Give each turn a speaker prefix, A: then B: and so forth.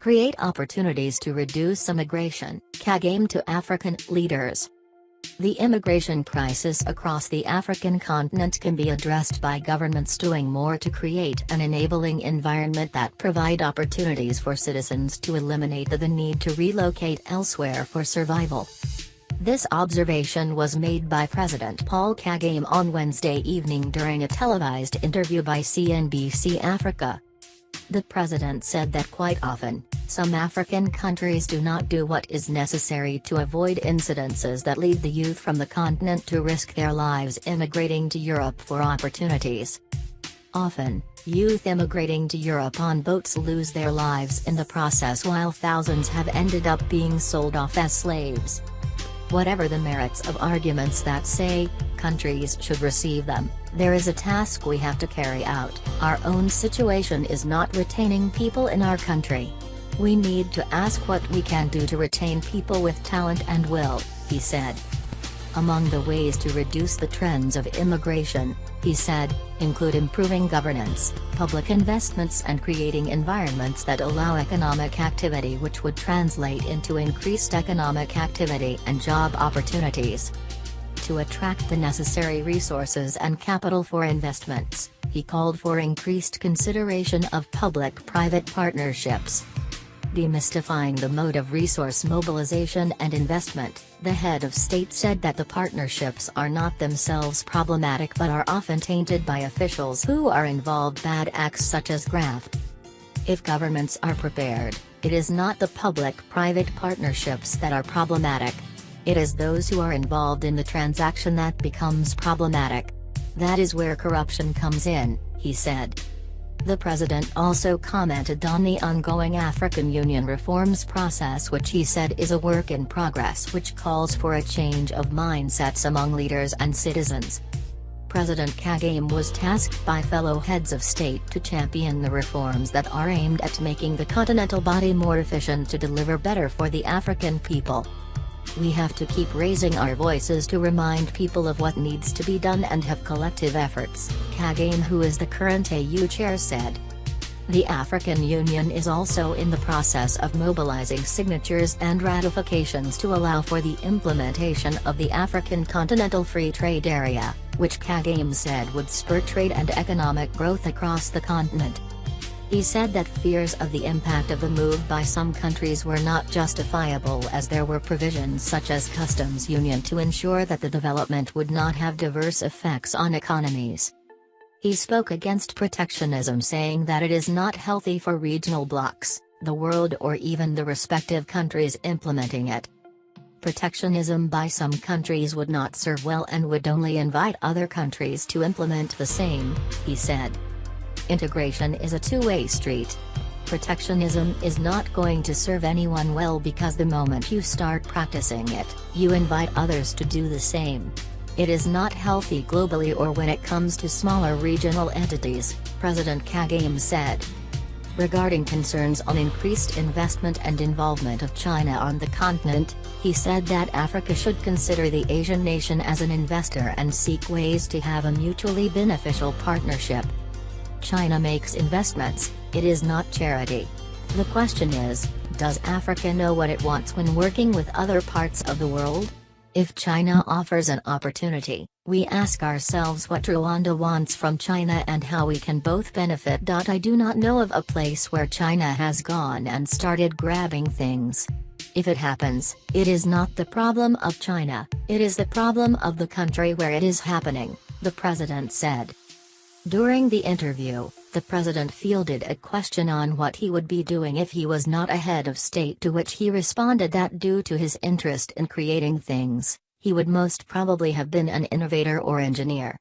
A: Create opportunities to reduce immigration, Kagame to African leaders. The immigration crisis across the African continent can be addressed by governments doing more to create an enabling environment that provide opportunities for citizens to eliminate the need to relocate elsewhere for survival. This observation was made by President Paul Kagame on Wednesday evening during a televised interview by CNBC Africa. The president said that quite often, some African countries do not do what is necessary to avoid incidences that lead the youth from the continent to risk their lives immigrating to Europe for opportunities. Often, youth immigrating to Europe on boats lose their lives in the process, while thousands have ended up being sold off as slaves. Whatever the merits of arguments that say, countries should receive them, there is a task we have to carry out. Our own situation is not retaining people in our country. We need to ask what we can do to retain people with talent and will, he said. Among the ways to reduce the trends of immigration, he said, include improving governance, public investments and creating environments that allow economic activity, which would translate into increased economic activity and job opportunities. To attract the necessary resources and capital for investments, he called for increased consideration of public-private partnerships. Demystifying the mode of resource mobilization and investment, the head of state said that the partnerships are not themselves problematic but are often tainted by officials who are involved bad acts such as graft. If governments are prepared, it is not the public-private partnerships that are problematic. It is those who are involved in the transaction that becomes problematic. That is where corruption comes in, he said. The president also commented on the ongoing African Union reforms process, which he said is a work in progress, which calls for a change of mindsets among leaders and citizens. President Kagame was tasked by fellow heads of state to champion the reforms that are aimed at making the continental body more efficient to deliver better for the African people. We have to keep raising our voices to remind people of what needs to be done and have collective efforts, Kagame, who is the current AU chair, said. The African Union is also in the process of mobilizing signatures and ratifications to allow for the implementation of the African Continental Free Trade Area, which Kagame said would spur trade and economic growth across the continent. He said that fears of the impact of the move by some countries were not justifiable, as there were provisions such as customs union to ensure that the development would not have diverse effects on economies. He spoke against protectionism, saying that it is not healthy for regional blocs, the world or even the respective countries implementing it. Protectionism by some countries would not serve well and would only invite other countries to implement the same, he said. Integration is a two-way street. Protectionism is not going to serve anyone well, because the moment you start practicing it, you invite others to do the same. It is not healthy globally or when it comes to smaller regional entities, President Kagame said. Regarding concerns on increased investment and involvement of China on the continent, he said that Africa should consider the Asian nation as an investor and seek ways to have a mutually beneficial partnership. China makes investments, it is not charity. The question is, does Africa know what it wants when working with other parts of the world? If China offers an opportunity, we ask ourselves what Rwanda wants from China and how we can both benefit. I do not know of a place where China has gone and started grabbing things. If it happens, it is not the problem of China, it is the problem of the country where it is happening, the president said. During the interview, the president fielded a question on what he would be doing if he was not a head of state, to which he responded that due to his interest in creating things, he would most probably have been an innovator or engineer.